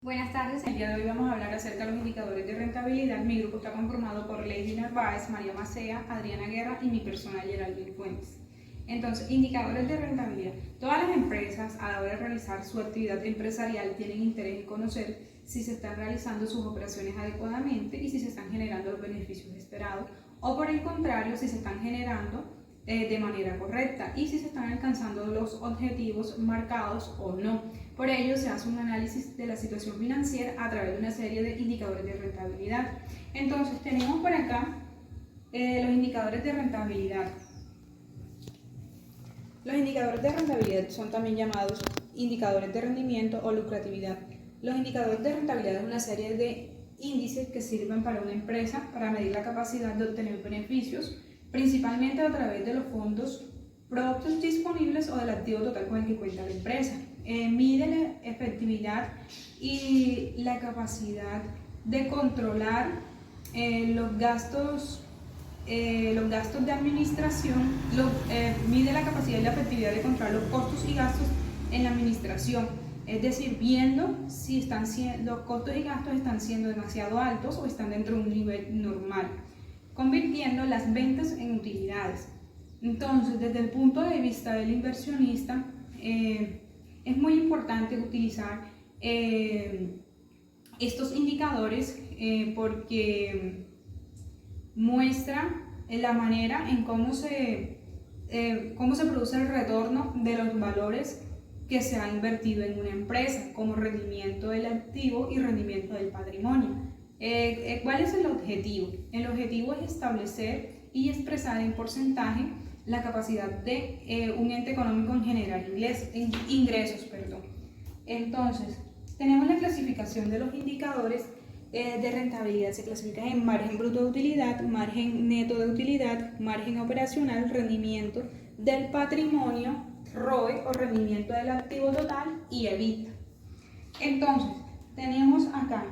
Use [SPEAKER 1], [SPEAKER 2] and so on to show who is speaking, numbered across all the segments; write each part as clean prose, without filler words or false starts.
[SPEAKER 1] Buenas tardes, el día de hoy vamos a hablar acerca de los indicadores de rentabilidad. Mi grupo está conformado por Lady Narváez, María Macea, Adriana Guerra y mi persona Geraldine Fuentes. Entonces, indicadores de rentabilidad. Todas las empresas a la hora de realizar su actividad empresarial tienen interés en conocer si se están realizando sus operaciones adecuadamente y si se están generando los beneficios esperados, o por el contrario, si se están generando de manera correcta y si se están alcanzando los objetivos marcados o no. Por ello se hace un análisis de la situación financiera a través de una serie de indicadores de rentabilidad. Entonces tenemos por acá los indicadores de rentabilidad. Los indicadores de rentabilidad son también llamados indicadores de rendimiento o lucratividad. Los indicadores de rentabilidad es una serie de índices que sirven para una empresa para medir la capacidad de obtener beneficios, principalmente a través de los fondos propios disponibles o del activo total con el que cuenta la empresa. Mide la efectividad y la capacidad de controlar los gastos de administración, mide la capacidad y la efectividad de controlar los costos y gastos en la administración, es decir, viendo si los costos y gastos están siendo demasiado altos o están dentro de un nivel normal, convirtiendo las ventas en utilidades. Entonces, desde el punto de vista del inversionista, es muy importante utilizar estos indicadores porque muestra la manera en cómo se produce el retorno de los valores que se ha invertido en una empresa, como rendimiento del activo y rendimiento del patrimonio. ¿Cuál es el objetivo? El objetivo es establecer y expresar en porcentaje la capacidad de un ente económico en generar ingresos. Entonces, tenemos la clasificación de los indicadores de rentabilidad. Se clasifican en margen bruto de utilidad, margen neto de utilidad, margen operacional, rendimiento del patrimonio, ROE o rendimiento del activo total y EBITDA. Entonces, tenemos acá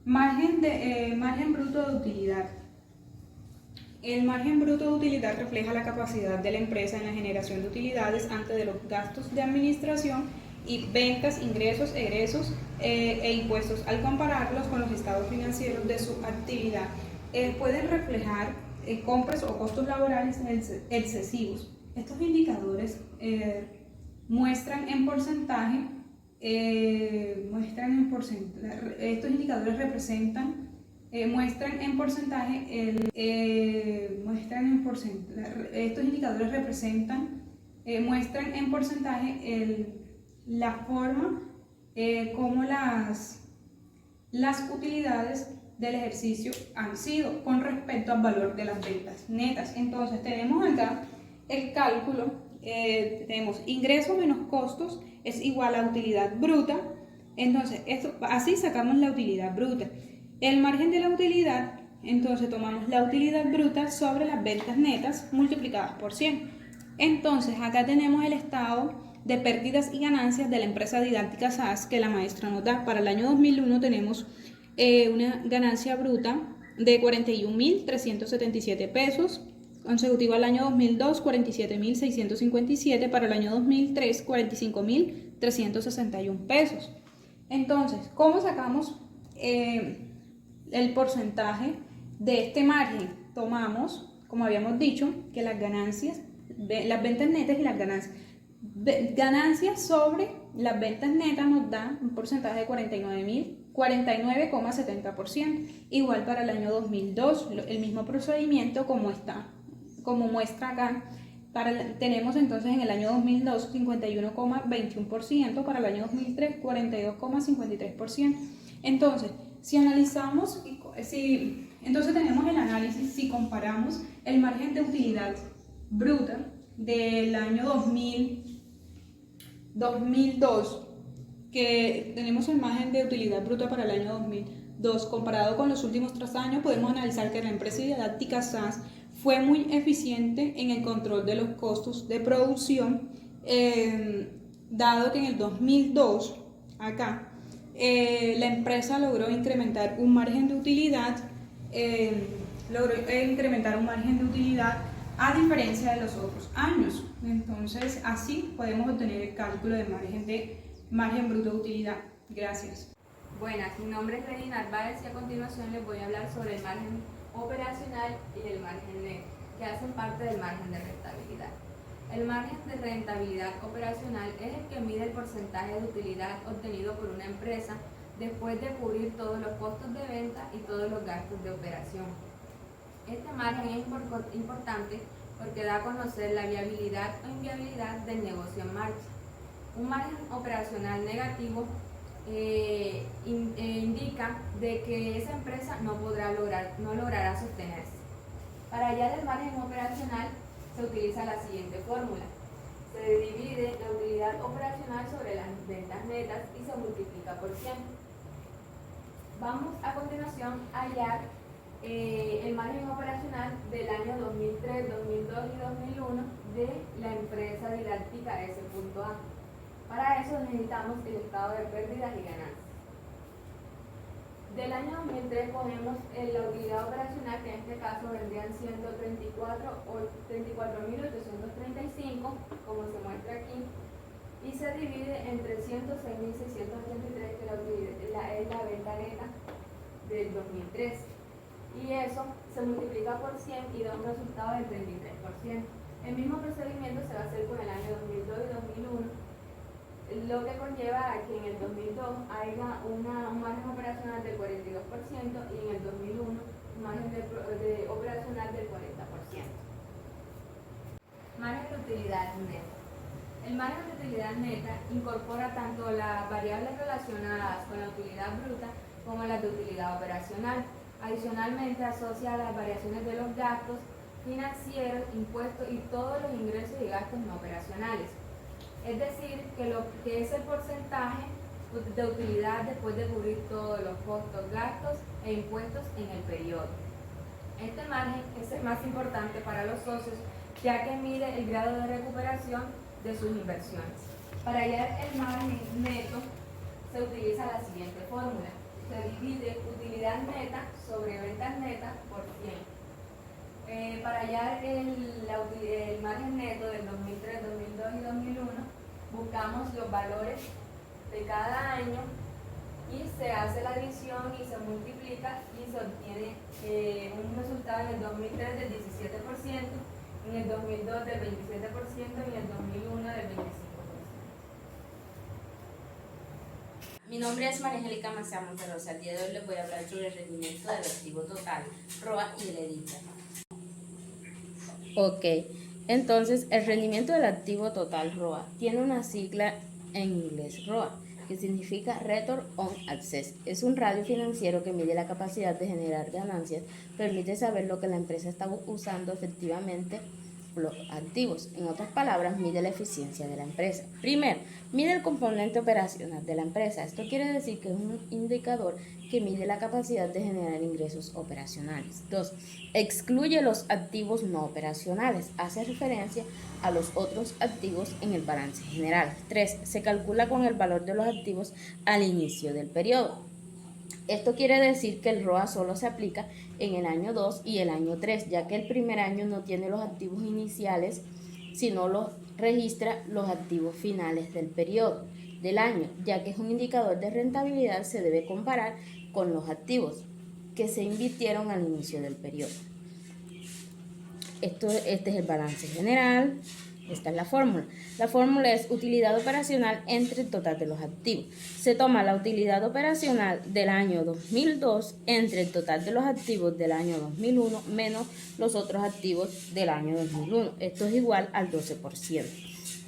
[SPEAKER 1] margen bruto de utilidad. El margen bruto de utilidad refleja la capacidad de la empresa en la generación de utilidades antes de los gastos de administración y ventas, ingresos, egresos e impuestos. Al compararlos con los estados financieros de su actividad, pueden reflejar compras o costos laborales excesivos. Estos indicadores muestran en porcentaje, estos indicadores representan muestran en porcentaje la forma como las utilidades del ejercicio han sido con respecto al valor de las ventas netas. Entonces tenemos acá el cálculo, tenemos ingresos menos costos es igual a utilidad bruta. Entonces así sacamos la utilidad bruta. El margen de la utilidad, entonces tomamos la utilidad bruta sobre las ventas netas multiplicadas por 100. Entonces acá tenemos el estado de pérdidas y ganancias de la empresa didáctica SAS que la maestra nos da. Para el año 2001 tenemos una ganancia bruta de 41.377 pesos, consecutivo al año 2002 47.657, para el año 2003 45.361 pesos. Entonces, ¿cómo sacamos el porcentaje de este margen? Tomamos, como habíamos dicho, que las ganancias, las ventas netas y las ganancias sobre las ventas netas nos da un porcentaje de 49,70%. Igual para el año 2002, el mismo procedimiento como muestra acá. Tenemos entonces en el año 2002 51,21%, para el año 2003 42,53%. Entonces, si analizamos, entonces tenemos el análisis, si comparamos el margen de utilidad bruta del año 2002, que tenemos el margen de utilidad bruta para el año 2002 comparado con los últimos 3 años, podemos analizar que la empresa didáctica SAS fue muy eficiente en el control de los costos de producción, dado que en el 2002 acá la empresa logró incrementar un margen de utilidad, a diferencia de los otros años. Entonces así podemos obtener el cálculo de margen bruto de utilidad. Gracias.
[SPEAKER 2] Buenas, mi nombre es Lady Narváez y a continuación les voy a hablar sobre el margen operacional y el margen neto, que hacen parte del margen de rentabilidad. El margen de rentabilidad operacional es el que mide el porcentaje de utilidad obtenido por una empresa después de cubrir todos los costos de venta y todos los gastos de operación. Este margen es importante porque da a conocer la viabilidad o inviabilidad del negocio en marcha. Un margen operacional negativo indica de que esa empresa no logrará sostenerse. Para hallar el margen operacional se utiliza la siguiente fórmula. Se divide la utilidad operacional sobre las ventas netas y se multiplica por 100. Vamos a continuación a hallar el margen operacional del año 2003, 2002 y 2001 de la empresa didáctica S.A. Para eso necesitamos el estado de pérdidas y ganancias. Del año 2003 ponemos la utilidad operacional, que en este caso vendrían siendo 34.835, como se muestra aquí, y se divide en 306.683, que es la venta neta del 2003. Y eso se multiplica por 100 y da un resultado del 33%. El mismo procedimiento se va a hacer con el año 2002 y 2001, lo que conlleva a que en el 2002 haya un margen operacional del 42% y en el 2001 un margen operacional del 40%. Margen de utilidad neta. El margen de utilidad neta incorpora tanto las variables relacionadas con la utilidad bruta como las de utilidad operacional. Adicionalmente asocia las variaciones de los gastos financieros, impuestos y todos los ingresos y gastos no operacionales. Es decir, que es el porcentaje de utilidad después de cubrir todos los costos, gastos e impuestos en el periodo. Este margen es el más importante para los socios, ya que mide el grado de recuperación de sus inversiones. Para hallar el margen neto se utiliza la siguiente fórmula. Se divide utilidad neta sobre ventas netas por 100. Para hallar el margen neto del 2003, 2002 y 2001, buscamos los valores de cada año y se hace la división y se multiplica y se obtiene un resultado en el 2003 del 17%, en el 2002 del 27% y en el 2001 del 25%.
[SPEAKER 3] Mi nombre es María Angélica Macea Monterrosa. El día de hoy les voy a hablar sobre el rendimiento del activo total, ROA y del EBITDA. Ok, entonces el rendimiento del activo total ROA tiene una sigla en inglés ROA, que significa Return on Assets. Es un radio financiero que mide la capacidad de generar ganancias, permite saber lo que la empresa está usando efectivamente los activos. En otras palabras, mide la eficiencia de la empresa. Primero, mide el componente operacional de la empresa. Esto quiere decir que es un indicador que mide la capacidad de generar ingresos operacionales. 2. Excluye los activos no operacionales. Hace referencia a los otros activos en el balance general. 3. Se calcula con el valor de los activos al inicio del periodo. Esto quiere decir que el ROA solo se aplica en el año 2 y el año 3, ya que el primer año no tiene los activos iniciales, sino registra los activos finales del periodo del año, ya que es un indicador de rentabilidad. Se debe comparar con los activos que se invirtieron al inicio del periodo. Este es el balance general. Esta es la fórmula. La fórmula es utilidad operacional entre el total de los activos. Se toma la utilidad operacional del año 2002 entre el total de los activos del año 2001 menos los otros activos del año 2001. Esto es igual al 12%.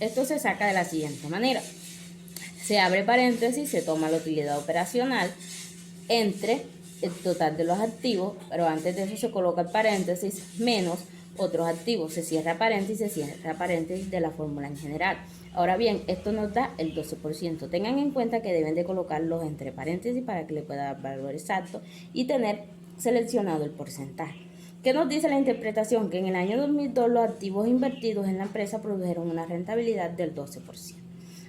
[SPEAKER 3] Esto se saca de la siguiente manera. Se abre paréntesis, se toma la utilidad operacional entre el total de los activos, pero antes de eso se coloca el paréntesis menos otros activos, se cierra paréntesis de la fórmula en general. Ahora bien, esto nos da el 12%. Tengan en cuenta que deben de colocarlos entre paréntesis para que le pueda dar valor exacto y tener seleccionado el porcentaje. ¿Qué nos dice la interpretación? Que en el año 2002 los activos invertidos en la empresa produjeron una rentabilidad del 12%.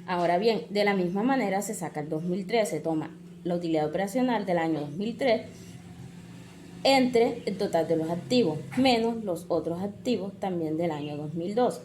[SPEAKER 3] Ahora bien, de la misma manera se saca el 2003, se toma la utilidad operacional del año 2003 entre el total de los activos menos los otros activos también del año 2002.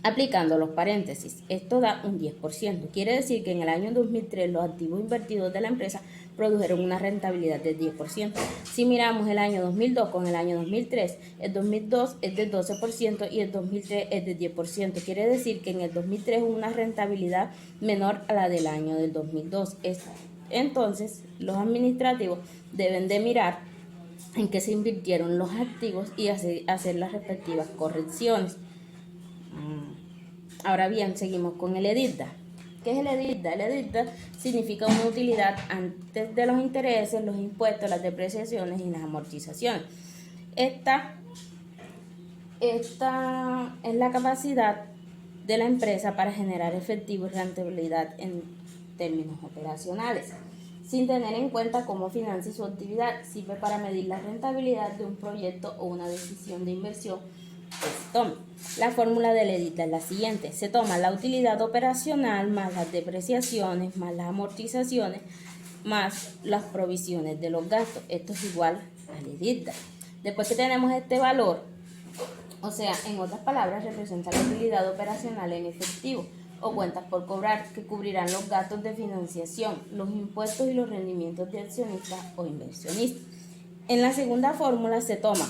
[SPEAKER 3] aplicando los paréntesis. Esto da un 10%. Quiere decir que en el año 2003 los activos invertidos de la empresa produjeron una rentabilidad del 10%. Si miramos el año 2002 con el año 2003, el 2002 es del 12% y el 2003 es del 10%. Quiere decir que en el 2003 hubo una rentabilidad menor a la del año del 2002. Entonces, los administrativos deben de mirar en qué se invirtieron los activos y hacer las respectivas correcciones. Ahora bien, seguimos con el EBITDA. ¿Qué es el EBITDA? El EBITDA significa una utilidad antes de los intereses, los impuestos, las depreciaciones y las amortizaciones. Esta es la capacidad de la empresa para generar efectivo y rentabilidad en términos operacionales, sin tener en cuenta cómo financia su actividad. Sirve para medir la rentabilidad de un proyecto o una decisión de inversión que se tome. La fórmula del EBITDA es la siguiente: se toma la utilidad operacional más las depreciaciones, más las amortizaciones, más las provisiones de los gastos. Esto es igual al EBITDA. Después que tenemos este valor, o sea, en otras palabras, representa la utilidad operacional en efectivo o cuentas por cobrar, que cubrirán los gastos de financiación, los impuestos y los rendimientos de accionistas o inversionistas. En la segunda fórmula se toma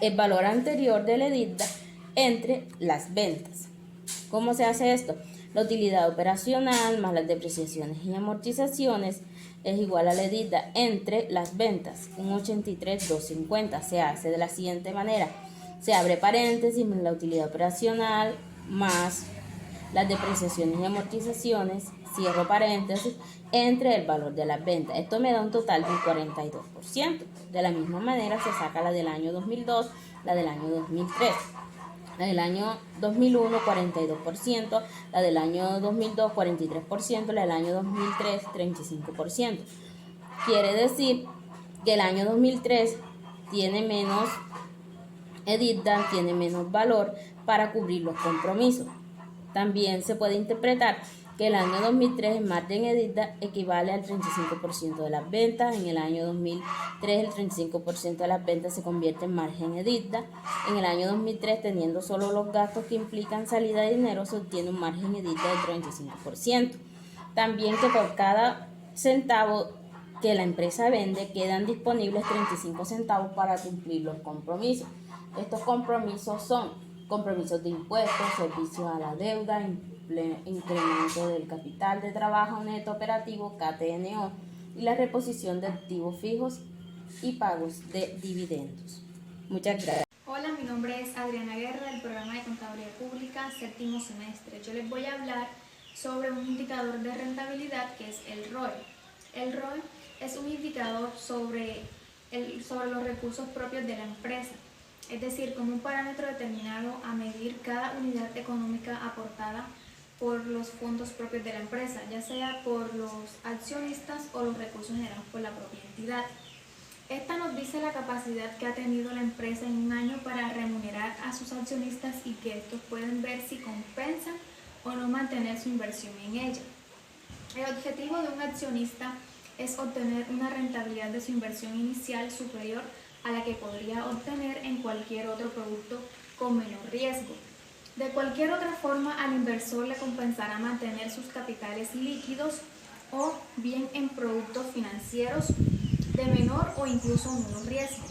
[SPEAKER 3] el valor anterior del EBITDA entre las ventas. ¿Cómo se hace esto? La utilidad operacional más las depreciaciones y amortizaciones es igual al EBITDA entre las ventas, un 83,250. Se hace de la siguiente manera: se abre paréntesis más la utilidad operacional más las depreciaciones y amortizaciones, cierro paréntesis, entre el valor de las ventas. Esto me da un total del 42%. De la misma manera se saca la del año 2002, la del año 2003. La del año 2001, 42%, la del año 2002, 43%, la del año 2003, 35%. Quiere decir que el año 2003 tiene menos EBITDA, tiene menos valor para cubrir los compromisos. También se puede interpretar que el año 2003 el margen EBITDA equivale al 35% de las ventas. En el año 2003 el 35% de las ventas se convierte en margen EBITDA. En el año 2003, teniendo solo los gastos que implican salida de dinero, se obtiene un margen EBITDA del 35%. También que por cada centavo que la empresa vende quedan disponibles 35 centavos para cumplir los compromisos. Estos compromisos son compromisos de impuestos, servicios a la deuda, incremento del capital de trabajo neto operativo, KTNO, y la reposición de activos fijos y pagos de dividendos. Muchas gracias.
[SPEAKER 4] Hola, mi nombre es Adriana Guerra, del programa de Contaduría Pública, séptimo semestre. Yo les voy a hablar sobre un indicador de rentabilidad que es el ROE. El ROE es un indicador sobre los recursos propios de la empresa, es decir, como un parámetro determinado a medir cada unidad económica aportada por los fondos propios de la empresa, ya sea por los accionistas o los recursos generados por la propia entidad. Esta nos dice la capacidad que ha tenido la empresa en un año para remunerar a sus accionistas y que estos pueden ver si compensan o no mantener su inversión en ella. El objetivo de un accionista es obtener una rentabilidad de su inversión inicial superior a la que podría obtener en cualquier otro producto con menor riesgo. De cualquier otra forma, al inversor le compensará mantener sus capitales líquidos o bien en productos financieros de menor o incluso menor riesgo.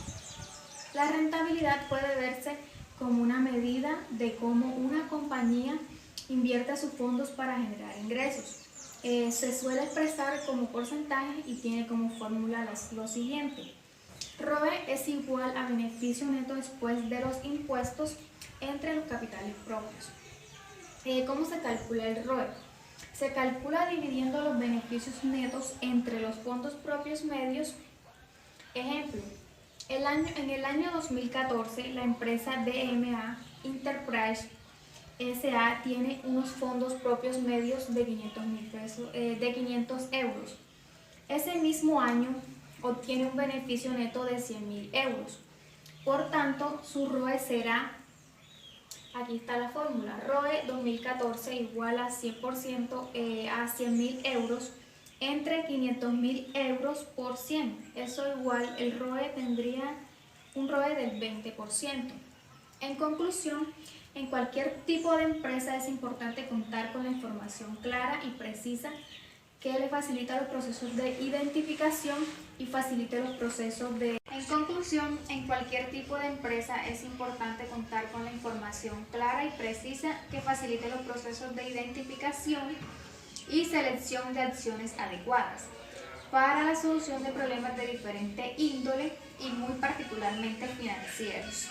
[SPEAKER 4] La rentabilidad puede verse como una medida de cómo una compañía invierte sus fondos para generar ingresos. Se suele expresar como porcentaje y tiene como fórmula lo siguiente: ROE es igual a beneficio neto después de los impuestos entre los capitales propios. ¿Cómo se calcula el ROE? Se calcula dividiendo los beneficios netos entre los fondos propios medios. Ejemplo, en el año 2014 la empresa DMA Enterprise S.A. tiene unos fondos propios medios de 500 euros. Ese mismo año obtiene un beneficio neto de 100.000 euros. Por tanto, su ROE será, aquí está la fórmula, ROE 2014 igual a 100% a 100.000 euros entre 500.000 euros por 100. Eso igual, el ROE tendría un ROE del 20%. En conclusión, En cualquier tipo de empresa es importante contar con la información clara y precisa que le facilita los procesos de identificación y facilite los procesos de... En conclusión, en cualquier tipo de empresa es importante contar con la información clara y precisa que facilite los procesos de identificación y selección de acciones adecuadas para la solución de problemas de diferente índole y muy particularmente financieros.